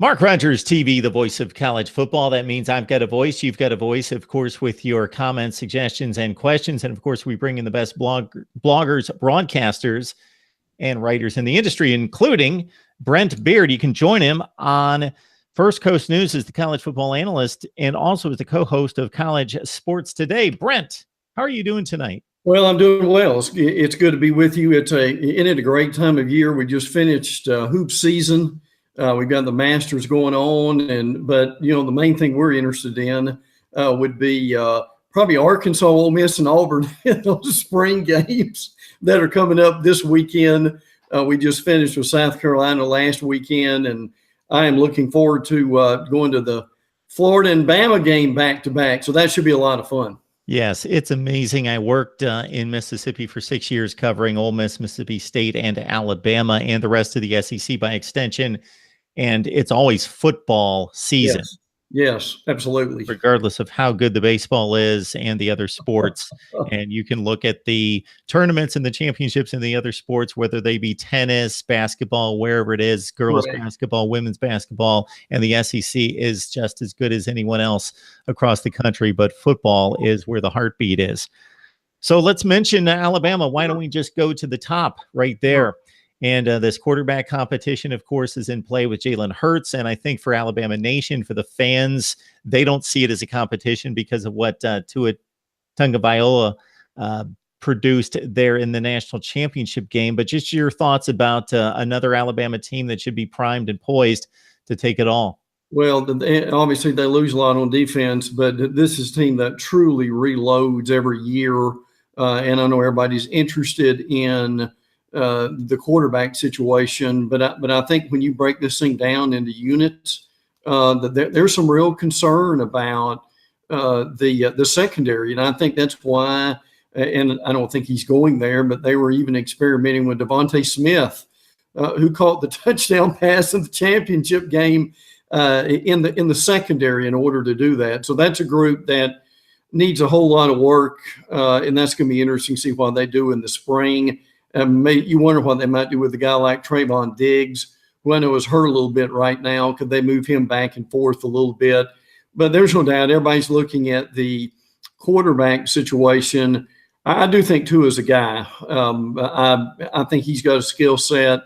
Mark Rogers TV, the voice of college football. That means I've got a voice. You've got a voice, of course, with your comments, suggestions, and questions. And of course, we bring in the best bloggers, broadcasters, and writers in the industry, including Brent Beard. You can join him on First Coast News as the college football analyst and also as the co-host of College Sports Today. Brent, how are you doing tonight? Well, I'm doing well. It's good to be with you. Isn't it a great time of year? We just finished hoop season. We've got the Masters going on, but the main thing we're interested in would be probably Arkansas, Ole Miss, and Auburn in those spring games that are coming up this weekend. We just finished with South Carolina last weekend, and I am looking forward to going to the Florida and Bama game back to back. So that should be a lot of fun. Yes, it's amazing. I worked in Mississippi for 6 years covering Ole Miss, Mississippi State, and Alabama, and the rest of the SEC by extension. And it's always football season. Yes, absolutely. Regardless of how good the baseball is and the other sports. And you can look at the tournaments and the championships in the other sports, whether they be tennis, basketball, wherever it is, girls basketball, women's basketball, and the SEC is just as good as anyone else across the country. But football is where the heartbeat is. So let's mention Alabama. Why don't we just go to the top right there? And this quarterback competition, of course, is in play with Jalen Hurts. And I think for Alabama Nation, for the fans, they don't see it as a competition because of what Tua Tagovailoa produced there in the national championship game. But just your thoughts about another Alabama team that should be primed and poised to take it all. Well, obviously they lose a lot on defense, but this is a team that truly reloads every year. And I know everybody's interested in the quarterback situation, but I think when you break this thing down into units, there's some real concern about the secondary, and I think that's why. And I don't think he's going there, but they were even experimenting with Devontae Smith, who caught the touchdown pass in the championship game in the secondary in order to do that. So that's a group that needs a whole lot of work, and that's going to be interesting to see what they do in the spring. You wonder what they might do with a guy like Trayvon Diggs, who I know is hurt a little bit right now. Could they move him back and forth a little bit? But there's no doubt everybody's looking at the quarterback situation. I do think Tua is a guy. I think he's got a skill set.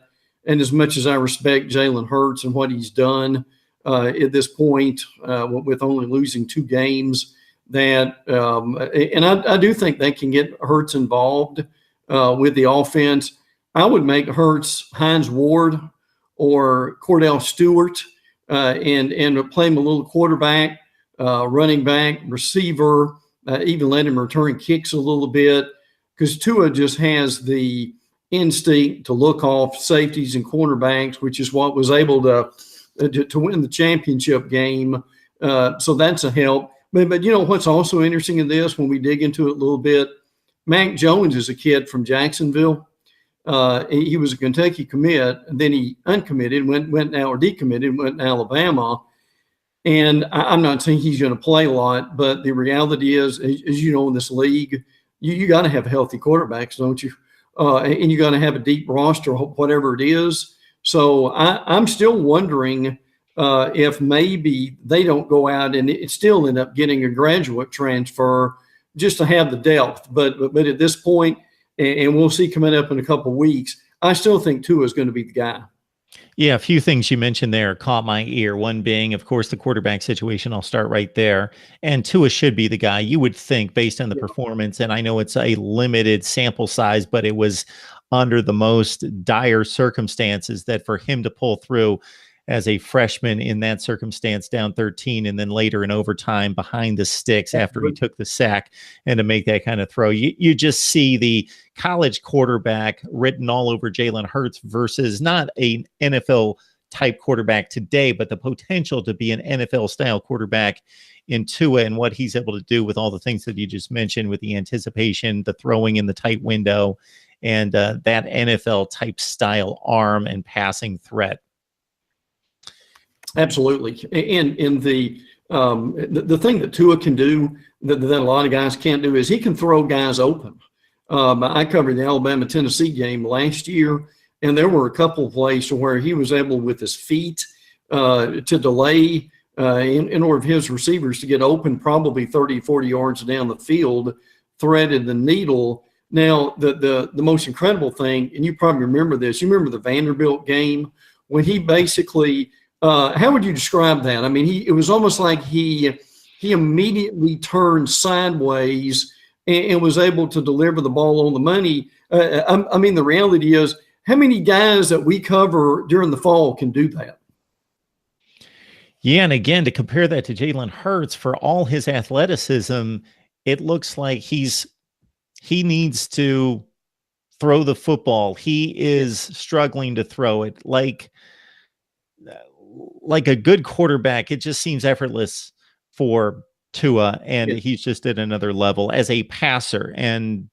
And as much as I respect Jalen Hurts and what he's done at this point with only losing 2 games, and I do think they can get Hurts involved with the offense. I would make Hurts Hines Ward or Cordell Stewart and play him a little quarterback, running back, receiver, even let him return kicks a little bit, because Tua just has the instinct to look off safeties and cornerbacks, which is what was able to win the championship game. So that's a help. But what's also interesting in this, when we dig into it a little bit, Mac Jones is a kid from Jacksonville. He was a Kentucky commit, and then he uncommitted, went to Alabama. And I'm not saying he's going to play a lot, but the reality is, as you know, in this league, you got to have healthy quarterbacks, don't you? And you got to have a deep roster, whatever it is. So I'm still wondering if maybe they don't go out and it still end up getting a graduate transfer just to have the depth. But at this point, and we'll see coming up in a couple of weeks, I still think Tua is going to be the guy. Yeah, a few things you mentioned there caught my ear. One being, of course, the quarterback situation. I'll start right there. And Tua should be the guy, you would think, based on the performance. And I know it's a limited sample size, but it was under the most dire circumstances that for him to pull through as a freshman in that circumstance, down 13, and then later in overtime behind the sticks after he took the sack, and to make that kind of throw. You just see the college quarterback written all over Jalen Hurts versus not an NFL type quarterback today, but the potential to be an NFL style quarterback in Tua, and what he's able to do with all the things that you just mentioned, with the anticipation, the throwing in the tight window, and that NFL type style arm and passing threat. Absolutely. And in the thing that Tua can do that a lot of guys can't do is he can throw guys open. I covered the Alabama-Tennessee game last year, and there were a couple of plays where he was able with his feet to delay in order for his receivers to get open probably 30, 40 yards down the field, threaded the needle. Now, the most incredible thing, and you probably remember this, you remember the Vanderbilt game when he basically, how would you describe that? I mean, it was almost like he immediately turned sideways and was able to deliver the ball on the money. I mean, the reality is, how many guys that we cover during the fall can do that? Yeah, and again, to compare that to Jalen Hurts, for all his athleticism, it looks like he needs to throw the football. He is struggling to throw it like a good quarterback. It just seems effortless for Tua, and he's just at another level as a passer. And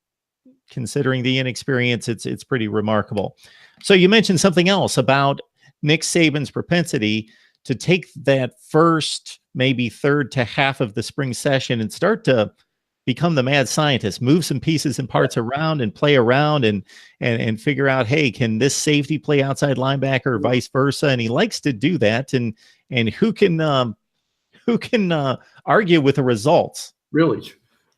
considering the inexperience, it's pretty remarkable. So you mentioned something else about Nick Saban's propensity to take that first, maybe third to half of the spring session and start to become the mad scientist, move some pieces and parts around and play around and figure out, hey, can this safety play outside linebacker or vice versa? And he likes to do that. And who can argue with the results? Really?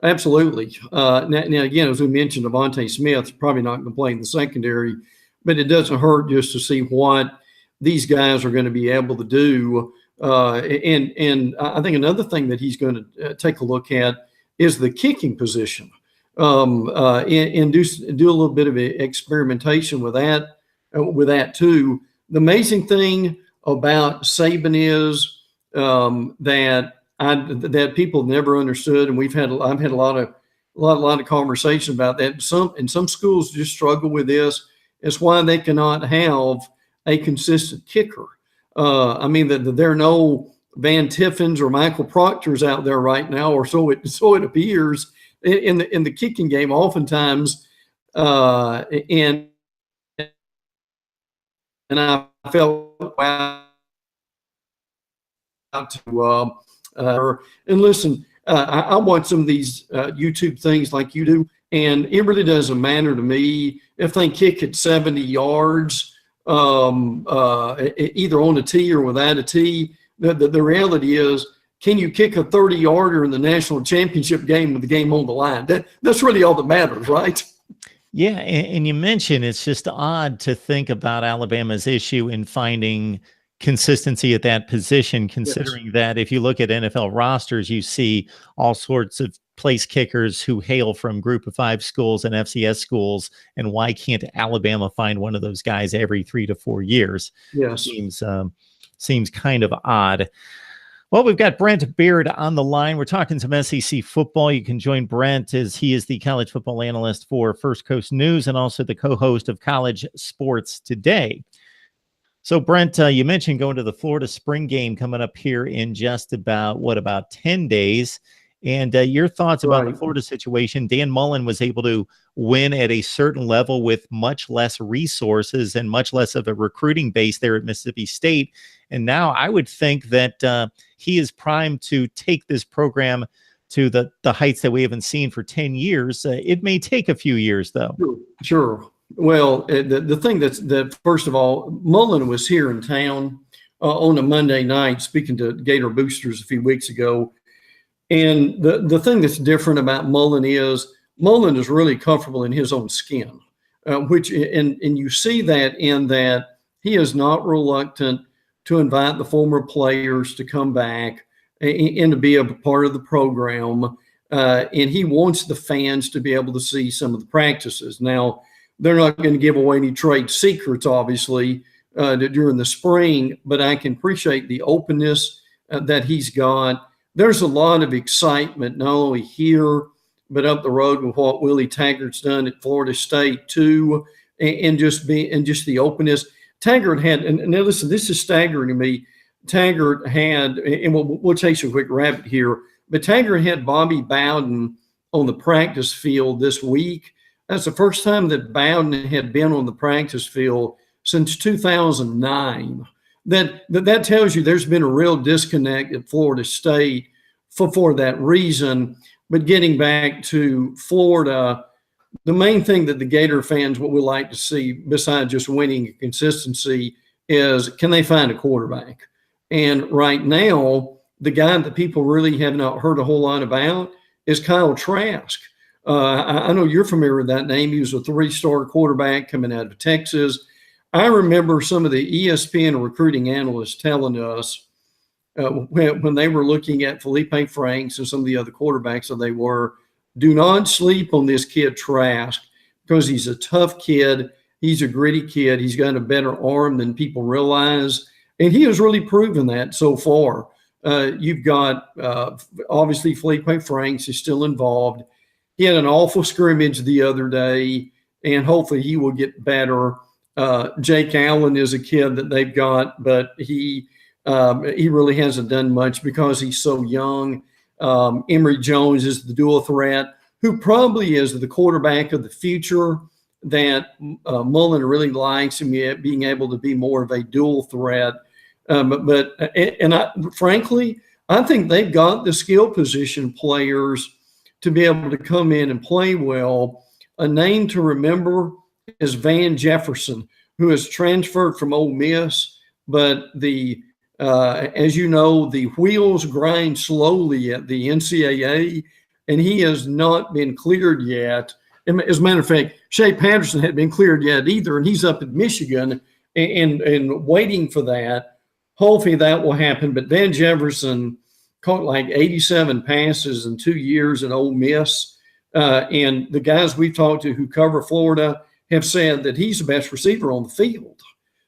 Absolutely. Now again, as we mentioned, Devontae Smith probably not going to play in the secondary, but it doesn't hurt just to see what these guys are going to be able to do. And I think another thing that he's going to take a look at is the kicking position, and do a little bit of experimentation with that too. The amazing thing about Saban is that people never understood, and I've had a lot of conversation about that. Some schools just struggle with this. It's why they cannot have a consistent kicker. I mean, there are no Van Tiffins or Michael Proctors out there right now, or so it appears in the kicking game. Oftentimes, and I felt wow to and listen. I watch some of these YouTube things like you do, and it really doesn't matter to me if they kick at 70 yards. Either on a tee or without a tee. The reality is, can you kick a 30-yarder in the national championship game with the game on the line? That's really all that matters, right? Yeah, and you mentioned it's just odd to think about Alabama's issue in finding consistency at that position, considering that if you look at NFL rosters, you see all sorts of place kickers who hail from Group of Five schools and FCS schools. And why can't Alabama find one of those guys every 3 to 4 years? Yes. Seems kind of odd. Well, we've got Brent Beard on the line. We're talking some SEC football. You can join Brent as he is the college football analyst for First Coast News and also the co-host of College Sports Today. So, Brent, you mentioned going to the Florida spring game coming up here in just about 10 days. And your thoughts about the Florida situation. Dan Mullen was able to win at a certain level with much less resources and much less of a recruiting base there at Mississippi State. And now I would think that he is primed to take this program to the heights that we haven't seen for 10 years. It may take a few years, though. Sure. Well, the thing that first of all, Mullen was here in town on a Monday night speaking to Gator Boosters a few weeks ago. And the thing that's different about Mullen is really comfortable in his own skin, which you see that in that he is not reluctant to invite the former players to come back and to be a part of the program. And he wants the fans to be able to see some of the practices. Now, they're not going to give away any trade secrets, obviously, during the spring, but I can appreciate the openness that he's got. There's a lot of excitement, not only here, but up the road with what Willie Taggart's done at Florida State too, and just the openness. Taggart had, and now listen, this is staggering to me. Taggart had, and we'll chase a quick rabbit here, but Taggart had Bobby Bowden on the practice field this week. That's the first time that Bowden had been on the practice field since 2009. That tells you there's been a real disconnect at Florida State for that reason. But getting back to Florida, the main thing that the Gator fans would like to see, besides just winning consistency, is can they find a quarterback? And right now, the guy that people really have not heard a whole lot about is Kyle Trask. I know you're familiar with that name. He was a 3-star quarterback coming out of Texas. I remember some of the ESPN recruiting analysts telling us when they were looking at Felipe Franks and some of the other quarterbacks that they were, do not sleep on this kid Trask because he's a tough kid. He's a gritty kid. He's got a better arm than people realize. And he has really proven that so far. You've got, obviously, Felipe Franks is still involved. He had an awful scrimmage the other day, and hopefully he will get better. Jake Allen is a kid that they've got, but he really hasn't done much because he's so young. Emory Jones is the dual threat, who probably is the quarterback of the future that Mullen really likes, and being able to be more of a dual threat. Frankly, I think they've got the skill position players to be able to come in and play well. A name to remember is Van Jefferson, who has transferred from Ole Miss, but as you know, the wheels grind slowly at the NCAA, and he has not been cleared yet. As a matter of fact, Shea Patterson hadn't been cleared yet either, and he's up in Michigan and waiting for that. Hopefully that will happen. But Van Jefferson caught like 87 passes in 2 years at Ole Miss. And the guys we've talked to who cover Florida have said that he's the best receiver on the field.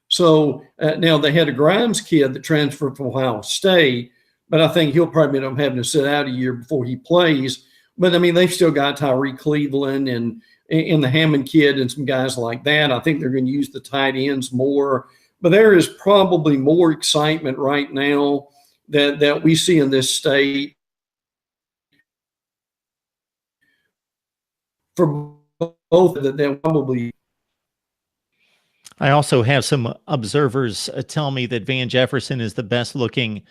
So now they had a Grimes kid that transferred from Ohio State, but I think he'll probably end up having to sit out a year before he plays. But, I mean, they've still got Tyree Cleveland and the Hammond kid and some guys like that. I think they're going to use the tight ends more. But there is probably more excitement right now that we see in this state for both that they'll probably. I also have some observers tell me that Van Jefferson is the best looking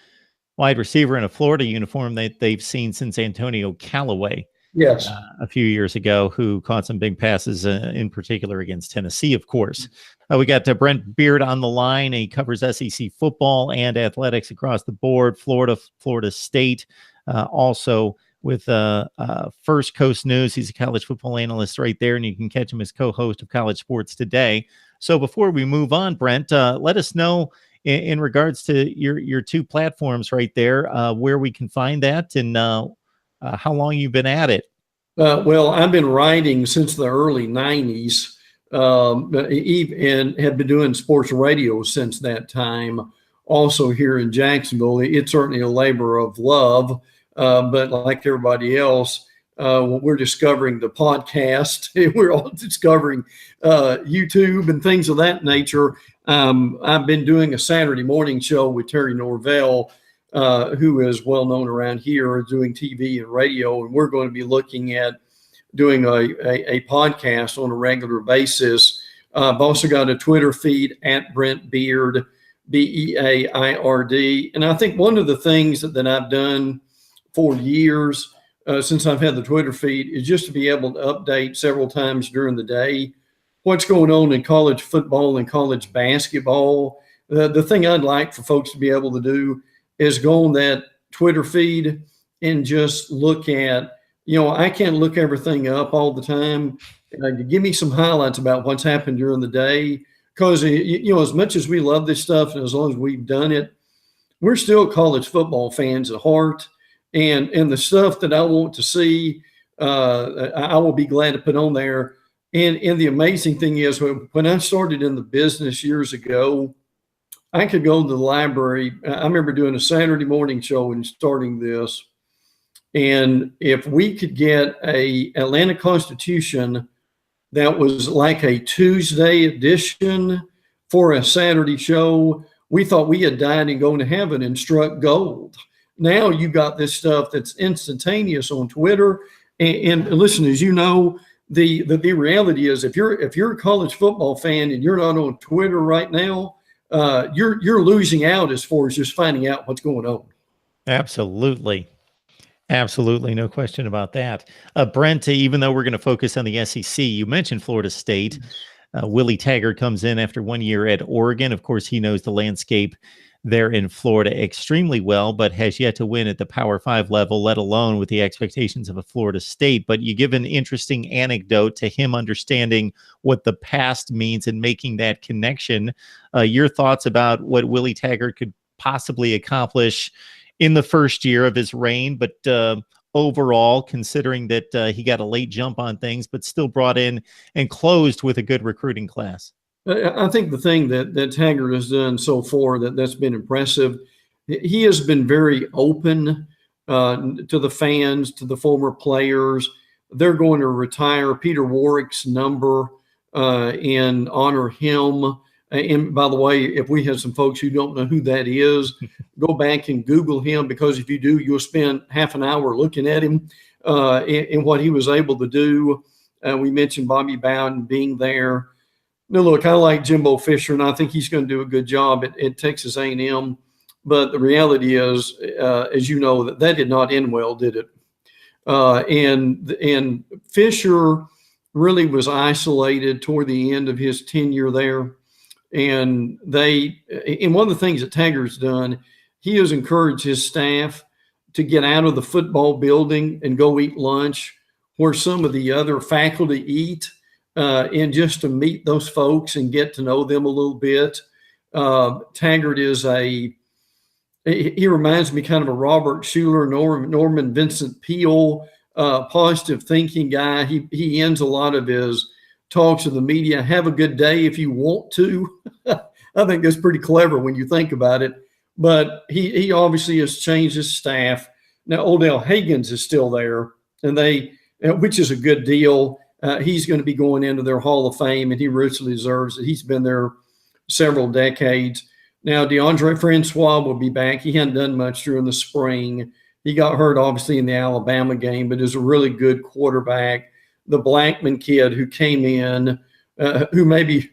wide receiver in a Florida uniform that they've seen since Antonio Callaway. Yes. A few years ago, who caught some big passes, in particular against Tennessee, of course. We got Brent Beard on the line. He covers SEC football and athletics across the board, Florida State, also with First Coast News. He's a college football analyst right there, and you can catch him as co-host of College Sports Today. So before we move on, Brent, let us know in regards to your two platforms right there, where we can find that and how long you've been at it. Well, I've been writing since the early 90s and have been doing sports radio since that time. Also here in Jacksonville, it's certainly a labor of love, but like everybody else, we're discovering the podcast. We're all discovering YouTube and things of that nature. I've been doing a Saturday morning show with Terry Norvell, who is well known around here, doing TV and radio, and we're going to be looking at doing a podcast on a regular basis. I've also got a Twitter feed at Brent Beard, Beard. And I think one of the things that I've done for years since I've had the Twitter feed is just to be able to update several times during the day what's going on in college football and college basketball. The thing I'd like for folks to be able to do is go on that Twitter feed and just look at, I can't look everything up all the time. Give me some highlights about what's happened during the day. Because, as much as we love this stuff and as long as we've done it, we're still college football fans at heart. And the stuff that I want to see, I will be glad to put on there. And the amazing thing is, when I started in the business years ago, I could go to the library. I remember doing a Saturday morning show and starting this. And if we could get a Atlanta Constitution that was like a Tuesday edition for a Saturday show, we thought we had died and gone to heaven and struck gold. Now you got this stuff that's instantaneous on Twitter. And listen, as you know, the reality is if you're a college football fan and you're not on Twitter right now, you're losing out as far as just finding out what's going on. Absolutely. No question about that. Brent, even though we're going to focus on the SEC, you mentioned Florida State. Willie Taggart comes in after 1 year at Oregon. Of course, he knows the landscape there in Florida extremely well, but has yet to win at the Power Five level, let alone with the expectations of a Florida State. But you give an interesting anecdote to him understanding what the past means and making that connection. Your thoughts about what Willie Taggart could possibly accomplish in the first year of his reign, but overall, considering that he got a late jump on things, but still brought in and closed with a good recruiting class. I think the thing that Taggart has done so far that's been impressive, he has been very open to the fans, to the former players. They're going to retire Peter Warrick's number and honor him. And by the way, if we have some folks who don't know who that is, go back and Google him, because if you do, you'll spend half an hour looking at him and what he was able to do. We mentioned Bobby Bowden being there. No, look, I like Jimbo Fisher, and I think he's going to do a good job at Texas A&M. But the reality is, as you know, that did not end well, did it? And Fisher really was isolated toward the end of his tenure there. And one of the things that Taggart's done, he has encouraged his staff to get out of the football building and go eat lunch where some of the other faculty eat. And just to meet those folks and get to know them a little bit. Taggart he reminds me kind of a Robert Schuller, Norman Vincent Peale, positive thinking guy. He ends a lot of his talks to the media, have a good day if you want to. I think that's pretty clever when you think about it. But he obviously has changed his staff. Now, Odell Higgins is still there, which is a good deal. He's going to be going into their Hall of Fame, and he richly deserves it. He's been there several decades. Now, DeAndre Francois will be back. He hadn't done much during the spring. He got hurt, obviously, in the Alabama game, but is a really good quarterback. The Blackman kid who came in, who maybe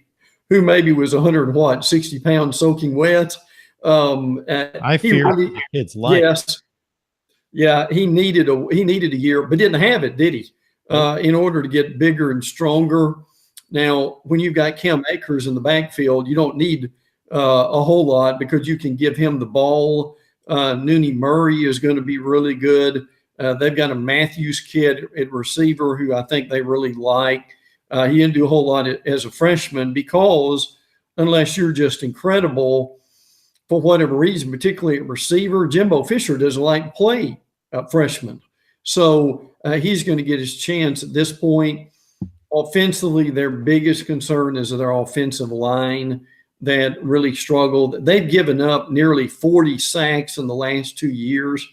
was 160 pounds soaking wet. I fear the kid's life. Yes. Yeah, he needed a year, but didn't have it, did he? In order to get bigger and stronger. Now, when you've got Cam Akers in the backfield, you don't need a whole lot because you can give him the ball. Nooney Murray is going to be really good. They've got a Matthews kid at receiver who I think they really like. He didn't do a whole lot as a freshman because unless you're just incredible for whatever reason, particularly at receiver, Jimbo Fisher doesn't like to play freshmen. So he's going to get his chance at this point. Offensively, their biggest concern is their offensive line that really struggled. They've given up nearly 40 sacks in the last 2 years.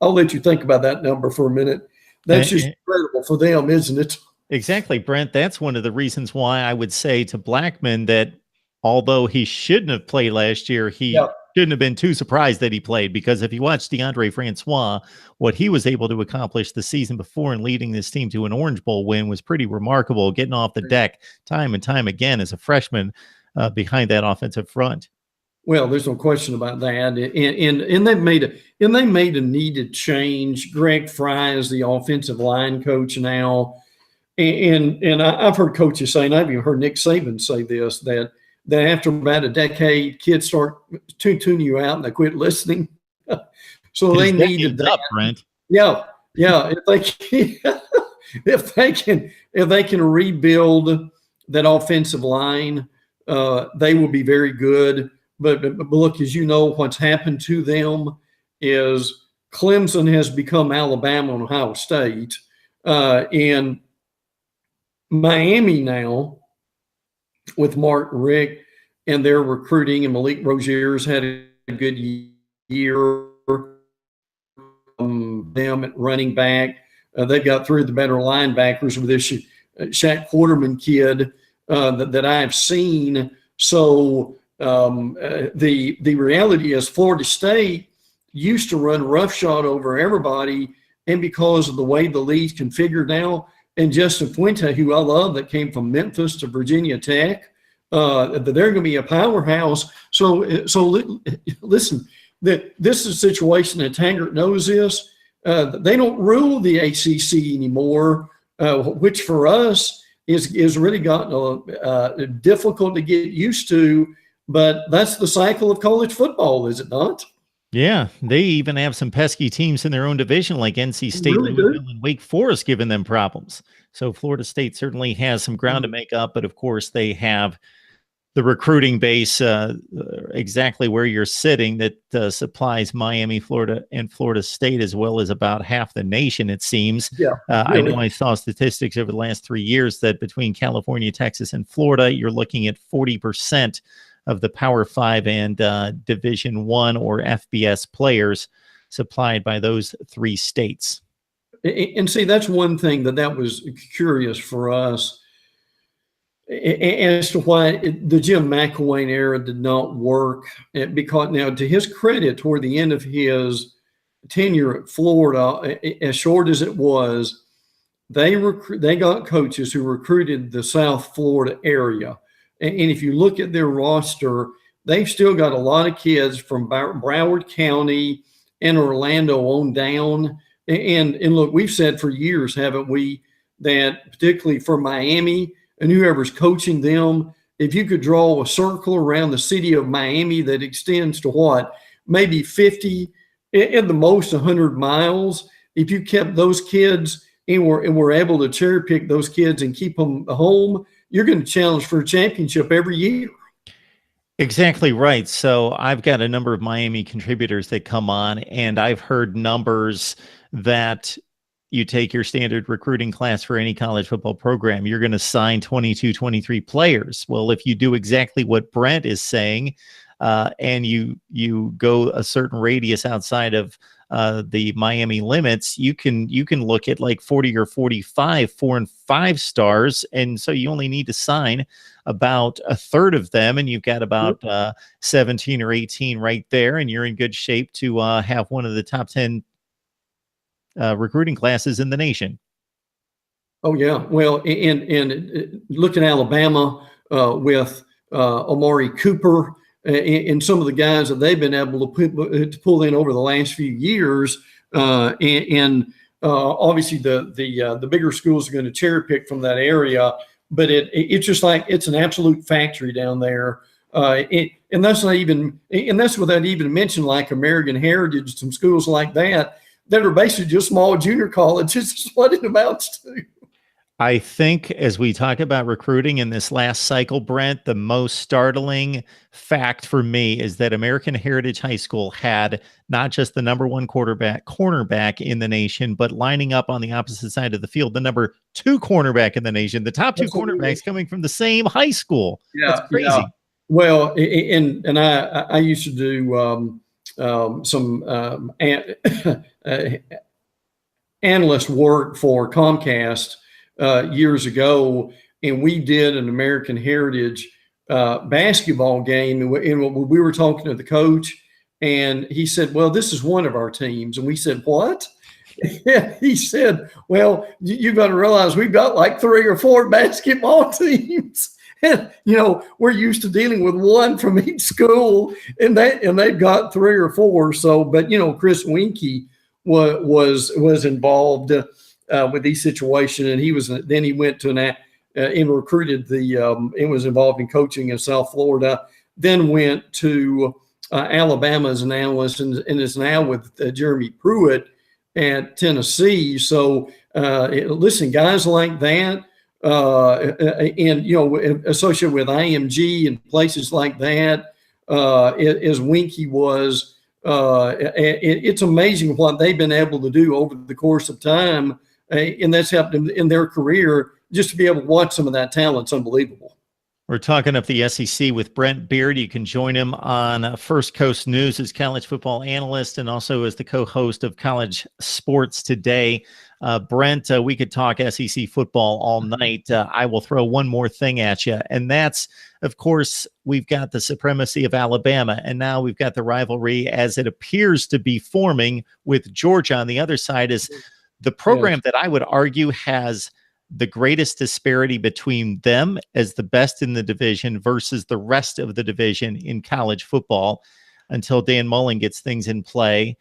I'll let you think about that number for a minute. That's just incredible for them, isn't it? Exactly, Brent. That's one of the reasons why I would say to Blackman that although he shouldn't have played last year, he shouldn't have been too surprised that he played, because if you watch DeAndre Francois, what he was able to accomplish the season before and leading this team to an Orange Bowl win was pretty remarkable, getting off the deck time and time again as a freshman behind that offensive front. Well, there's no question about that. And they made a needed change. Greg Fry is the offensive line coach now. And I've heard coaches say, and I've even heard Nick Saban say this, that after about a decade, kids start tuning you out and they quit listening. So they needed that. Brent. Yeah. If they can rebuild that offensive line, they will be very good. But look, as you know, what's happened to them is Clemson has become Alabama and Ohio State, and Miami now with Mark Richt and their recruiting, and Malik Rozier's had a good year. Them at running back, they've got three of the better linebackers with this Shaq Quarterman kid that I've seen. So the reality is Florida State used to run roughshod over everybody, and because of the way the league's configured now, and Justin Fuente, who I love, that came from Memphis to Virginia Tech, they're going to be a powerhouse. So listen, this is a situation that Taggart knows this. They don't rule the ACC anymore, which for us is really gotten difficult to get used to. but that's the cycle of college football, is it not? Yeah, they even have some pesky teams in their own division, like NC They State, really do. Louisville, and Wake Forest, giving them problems. So Florida State certainly has some ground to make up, but of course they have the recruiting base exactly where you're sitting that supplies Miami, Florida, and Florida State, as well as about half the nation, it seems. Yeah, I know really. I saw statistics over the last 3 years that between California, Texas, and Florida, you're looking at 40% of the Power Five and Division One or FBS players supplied by those three states. And see, that's one thing that was curious for us as to why the Jim McElwain era did not work. Because now, to his credit, toward the end of his tenure at Florida, as short as it was, they got coaches who recruited the South Florida area. And if you look at their roster, they've still got a lot of kids from Broward County and Orlando on down. And look, we've said for years, haven't we, that particularly for Miami and whoever's coaching them, if you could draw a circle around the city of Miami that extends to what, maybe 50, at the most 100 miles, if you kept those kids and were able to cherry pick those kids and keep them home, you're going to challenge for a championship every year. Exactly right. So I've got a number of Miami contributors that come on, and I've heard numbers that you take your standard recruiting class for any college football program, you're going to sign 22, 23 players. Well, if you do exactly what Brent is saying, and you go a certain radius outside of the Miami limits, you can look at like 40 or 45 4 and 5 stars, and so you only need to sign about a third of them, and you've got about 17 or 18 right there, and you're in good shape to have one of the top 10 recruiting classes in the nation. Oh yeah, well, and look at Alabama with Amari Cooper and some of the guys that they've been able to pull in over the last few years, and obviously the bigger schools are going to cherry pick from that area, but it's just like it's an absolute factory down there. And that's without even mentioning like American Heritage, some schools like that are basically just small junior colleges. Is what it amounts to. I think as we talk about recruiting in this last cycle, Brent, the most startling fact for me is that American Heritage High School had not just the number one cornerback in the nation, but lining up on the opposite side of the field, the number 2 cornerback in the nation, the top 2 cornerbacks coming from the same high school. Yeah, that's crazy. Yeah. Well, and I used to do some analyst work for Comcast years ago, and we did an American Heritage basketball game, and we were talking to the coach, and he said, "Well, this is one of our teams," and we said, "What?" He said, "Well, you've got to realize we've got like 3 or 4 basketball teams." And, we're used to dealing with one from each school, and they've got 3 or 4. So, but Chris Winkie was involved with these situations, and he went to and recruited and was involved in coaching in South Florida. Then went to Alabama as an analyst, and is now with Jeremy Pruitt at Tennessee. So, listen, guys like that. And associated with IMG and places like that, as Winkie was, it's amazing what they've been able to do over the course of time, and that's helped in their career. Just to be able to watch some of that talent's unbelievable. We're talking up the SEC with Brent Beard. You can join him on First Coast News as college football analyst and also as the co-host of College Sports Today. Brent, we could talk SEC football all night. I will throw one more thing at you, and that's, of course, we've got the supremacy of Alabama, and now we've got the rivalry as it appears to be forming with Georgia. On the other side is the program that I would argue has the greatest disparity between them as the best in the division versus the rest of the division in college football until Dan Mullen gets things in play.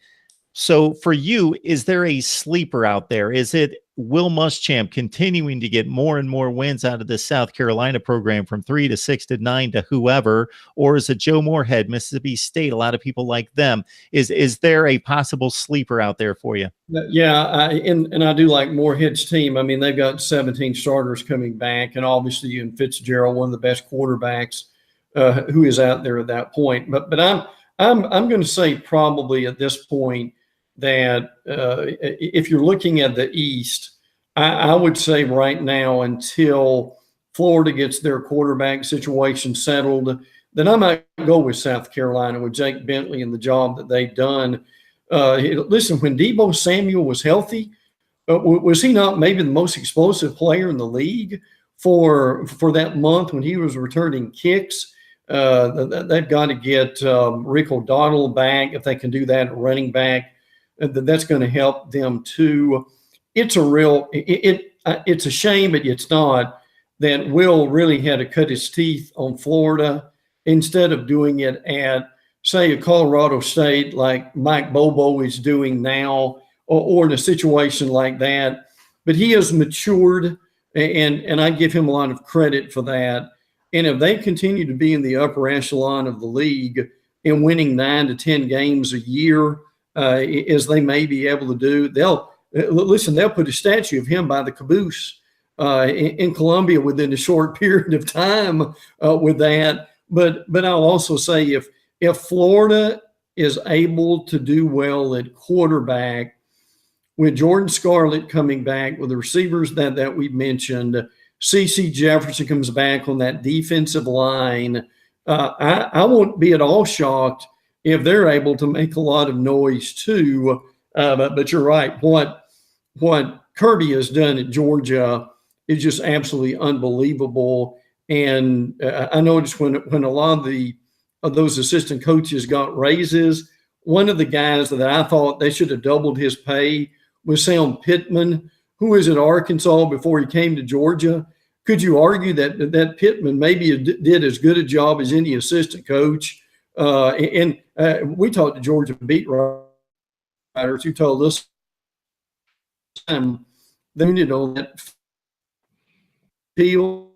So for you, is there a sleeper out there? Is it Will Muschamp continuing to get more and more wins out of this South Carolina program from 3 to 6 to 9 to whoever, or is it Joe Moorhead, Mississippi State? A lot of people like them. Is there a possible sleeper out there for you? Yeah, and I do like Moorhead's team. I mean, they've got 17 starters coming back, and obviously in Fitzgerald, one of the best quarterbacks who is out there at that point. But I'm going to say probably at this point that if you're looking at the East, I would say right now until Florida gets their quarterback situation settled, then I might go with South Carolina with Jake Bentley and the job that they've done. Listen, when Deebo Samuel was healthy, was he not maybe the most explosive player in the league for that month when he was returning kicks? They've got to get Rick O'Donnell back if they can do that at running back. That's going to help them too. It's a shame, but it's not, that Will really had to cut his teeth on Florida instead of doing it at, say, a Colorado State like Mike Bobo is doing now, or in a situation like that. But he has matured, and I give him a lot of credit for that. And if they continue to be in the upper echelon of the league and winning 9 to 10 games a year, as they may be able to do, they'll put a statue of him by the caboose in Columbia within a short period of time with that. But I'll also say if Florida is able to do well at quarterback, with Jordan Scarlett coming back, with the receivers that we mentioned, CeCe Jefferson comes back on that defensive line, I won't be at all shocked if they're able to make a lot of noise too. But you're right. What Kirby has done at Georgia is just absolutely unbelievable. And I noticed when a lot of those assistant coaches got raises, one of the guys that I thought they should have doubled his pay was Sam Pittman, who was at Arkansas before he came to Georgia. Could you argue that Pittman maybe did as good a job as any assistant coach? We talked to Georgia beat writers who told us they needed on that field.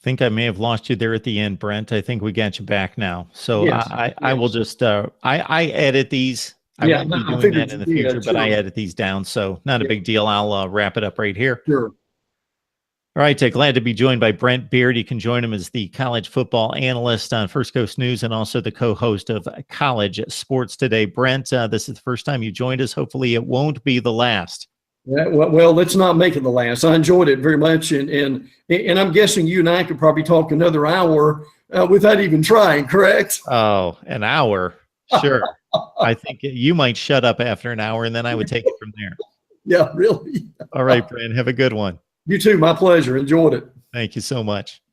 Think I may have lost you there at the end, Brent. I think we got you back now. So Yes, I will just I edit these. I won't be doing that in the future, but I edit these down. So not a big deal. I'll wrap it up right here. Sure. All right, glad to be joined by Brent Beard. You can join him as the college football analyst on First Coast News and also the co-host of College Sports Today. Brent, this is the first time you joined us. Hopefully it won't be the last. Yeah, well, let's not make it the last. I enjoyed it very much, and I'm guessing you and I could probably talk another hour without even trying, correct? Oh, an hour. Sure. I think you might shut up after an hour, and then I would take it from there. Yeah, really. All right, Brent, have a good one. You too. My pleasure. Enjoyed it. Thank you so much.